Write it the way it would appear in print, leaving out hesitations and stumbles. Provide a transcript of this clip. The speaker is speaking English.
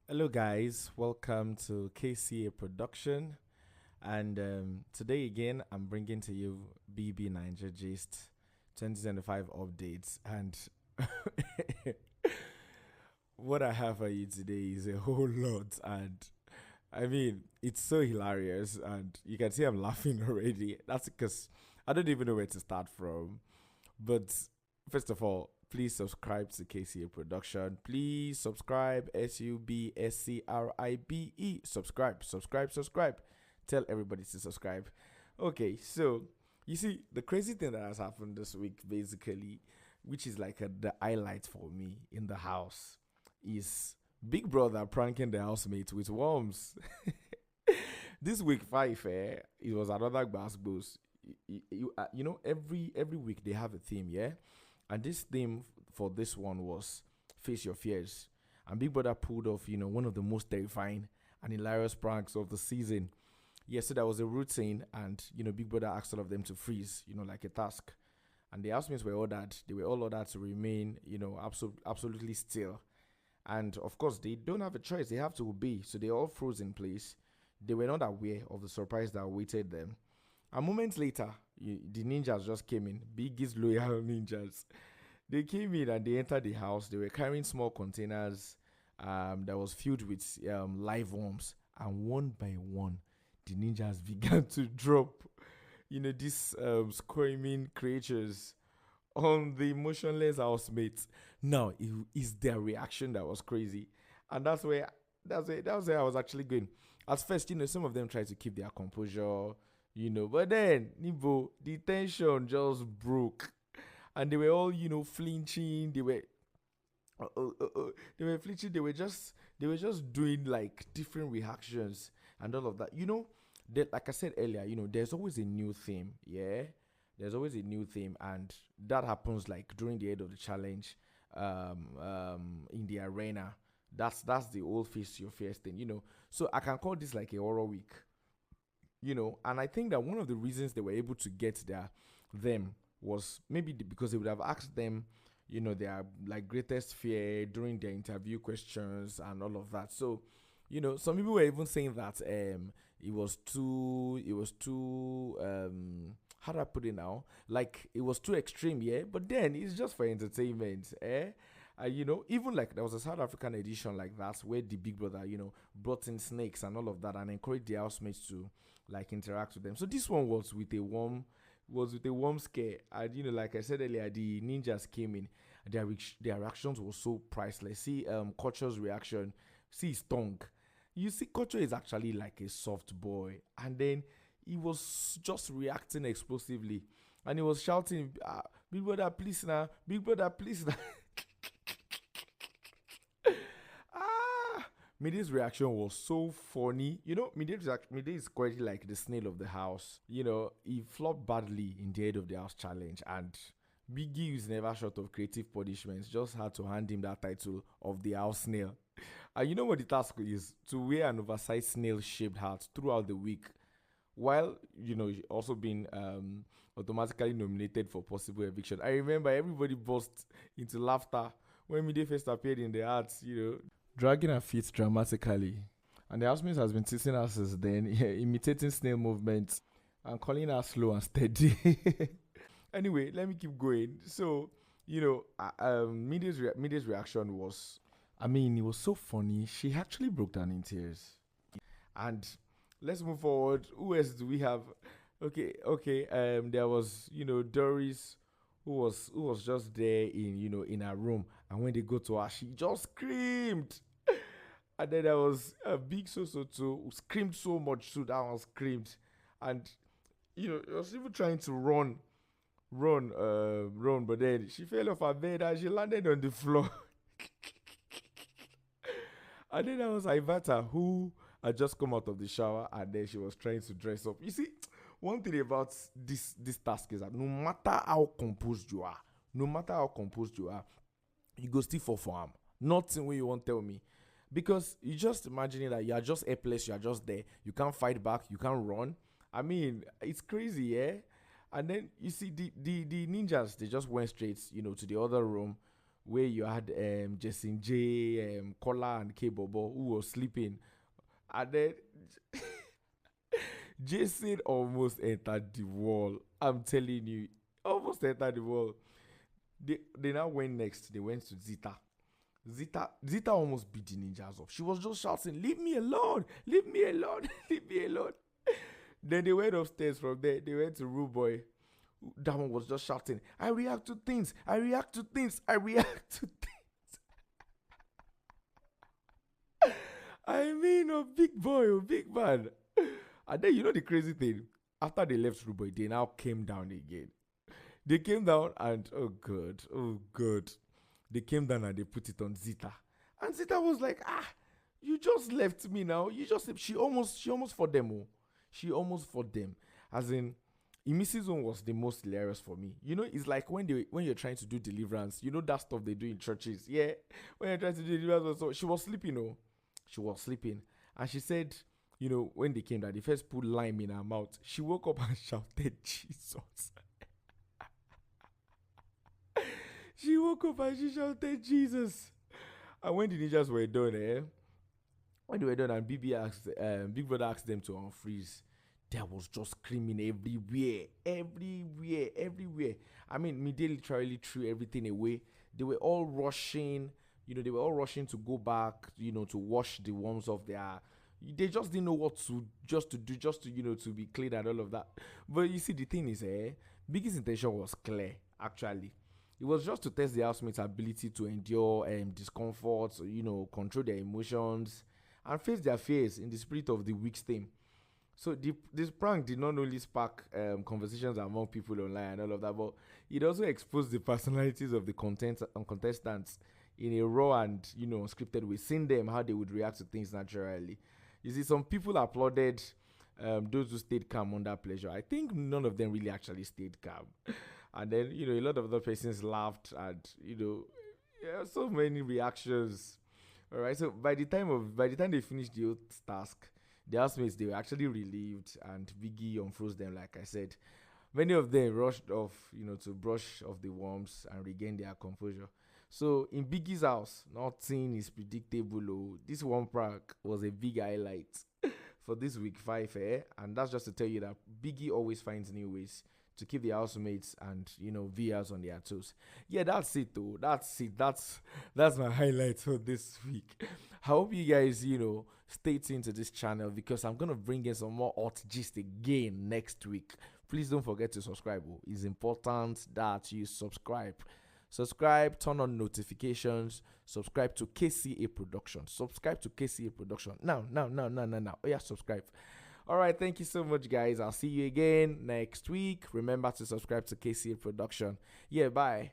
Hello, guys. Welcome to KCA Production. And today, again, I'm bringing to you Bbnaija Gist 2025 updates. And what I have for you today is a whole lot. And I mean, it's so hilarious. And you can see I'm laughing already. That's because I don't even know where to start from. But first of all, please subscribe to KCA Production. Please subscribe. SUBSCRIBE. Subscribe, subscribe, subscribe. Tell everybody to subscribe. Okay, so you see, the crazy thing that has happened this week, basically, which is like the highlight for me in the house, is Big Brother pranking the housemate with worms. This week five, it was another bass boost. Every week they have a theme, yeah, and this theme for this one was face your fears. And Big Brother pulled off, one of the most terrifying and hilarious pranks of the season. Yeah, so that was a routine, and Big Brother asked all of them to freeze, like a task. And the housemates were ordered; they were all ordered to remain, absolutely still. And of course, they don't have a choice; they have to obey. So they all froze in place. They were not aware of the surprise that awaited them. A moment later, the ninjas just came in, biggest loyal ninjas. They came in and they entered the house. They were carrying small containers that was filled with live worms. And one by one, the ninjas began to drop, these screaming creatures on the motionless housemates. Now, it is their reaction that was crazy. And that's where I was actually going. At first, some of them tried to keep their composure, but then, Nibo, the tension just broke. And they were all, flinching. They were flinching. They were just doing like different reactions and all of that. Like I said earlier, there's always a new theme. Yeah, there's always a new theme, and that happens like during the end of the challenge, in the arena. That's the old face your face thing. So I can call this like a horror week. And I think that one of the reasons they were able to get them was maybe because they would have asked them, their like greatest fear during their interview questions and all of that. So, some people were even saying that it was too how do I put it now? Like it was too extreme, yeah. But then it's just for entertainment, eh? Even like there was a South African edition like that where the Big Brother, brought in snakes and all of that and encouraged the housemates to like interact with them. So this one was with a warm scare. And like I said earlier, the ninjas came in. Their reactions were so priceless. See, Culture's reaction. See his tongue. You see, Culture is actually like a soft boy, and then he was just reacting explosively, and he was shouting, "Big brother, please now! Big brother, please now!" Ah, Mide's reaction was so funny. Mide is quite like the snail of the house. He flopped badly in the head of the house challenge, and Biggie is never short of creative punishments. Just had to hand him that title of the house snail. And you know what the task is? To wear an oversized snail-shaped hat throughout the week, while also being automatically nominated for possible eviction. I remember everybody burst into laughter when Mide first appeared in the arts, dragging her feet dramatically. And the housemates has been teasing her since then, yeah, imitating snail movements and calling her slow and steady. Anyway, let me keep going. So, Mide's reaction was, I mean, it was so funny. She actually broke down in tears. And let's move forward. Who else do we have? Okay, okay. There was Doris, who was just there in her room, and when they go to her, she just screamed. And then there was a big so too who screamed so much too. That one screamed, and it was even trying to run, but then she fell off her bed and she landed on the floor. And then there was Ivata who had just come out of the shower and then she was trying to dress up. You see, one thing about this task is that no matter how composed you are, you go still fall for him. Nothing when you won't tell me. Because you just imagining that you are just helpless, you are just there, you can't fight back, you can't run. I mean, it's crazy, yeah. And then you see the ninjas, they just went straight, to the other room where you had Jason J, Kola and K Bobo who was sleeping, and then Jason almost entered the wall. I'm telling you, almost entered the wall. They now went next. They went to Zita. Zita almost beat the ninjas up. She was just shouting, "Leave me alone! Leave me alone! Leave me alone!" Then they went upstairs. From there, they went to Rude Boy. That one was just shouting, "I react to things. I react to things. I react to things." I mean, a big boy, a big man. And then you know the crazy thing. After they left Rude Boy, they now came down again. They came down and oh god. They came down and they put it on Zita. And Zita was like, you just left me now. You just she almost fought them. Oh. She almost fought them. As in Mrs. Zone was the most hilarious for me. You know, it's like when you're trying to do deliverance, you know that stuff they do in churches. Yeah. When you're trying to do deliverance, so she was sleeping, oh. She was sleeping. And she said, you know, when they came down, they first put lime in her mouth. She woke up and shouted, "Jesus." She woke up and she shouted, "Jesus." And when the ninjas were done, when they were done and Big Brother asked them to unfreeze, there was just screaming everywhere. I mean, Media literally threw everything away. They were all rushing, to go back, to wash the worms off their. They just didn't know what to do, to be clean and all of that. But you see, the thing is, Biggie's intention was clear, actually. It was just to test the housemates' ability to endure discomfort, control their emotions, and face their fears in the spirit of the week's theme. So this prank did not only spark conversations among people online and all of that, but it also exposed the personalities of the contestants in a raw and unscripted way, seeing them how they would react to things naturally. You see, some people applauded those who stayed calm under pressure. I think none of them really actually stayed calm. And then, a lot of other persons laughed and, so many reactions. All right. So by the time they finished the task, the housemates, they were actually relieved and Biggie unfroze them, like I said. Many of them rushed off, to brush off the worms and regain their composure. So in Biggie's house, nothing is predictable. Oh. This one prank was a big highlight for this week 5, and that's just to tell you that Biggie always finds new ways to keep the housemates and viewers on their toes. Yeah, that's it though. That's it. That's my highlight for this week. I hope you guys stay tuned to this channel because I'm gonna bring in some more hot gist again next week. Please don't forget to subscribe. It's important that you subscribe. Subscribe, turn on notifications, subscribe to KCA Production. Subscribe to KCA Production. Now. Oh yeah, subscribe. All right, thank you so much, guys. I'll see you again next week. Remember to subscribe to KCA Production. Yeah, bye.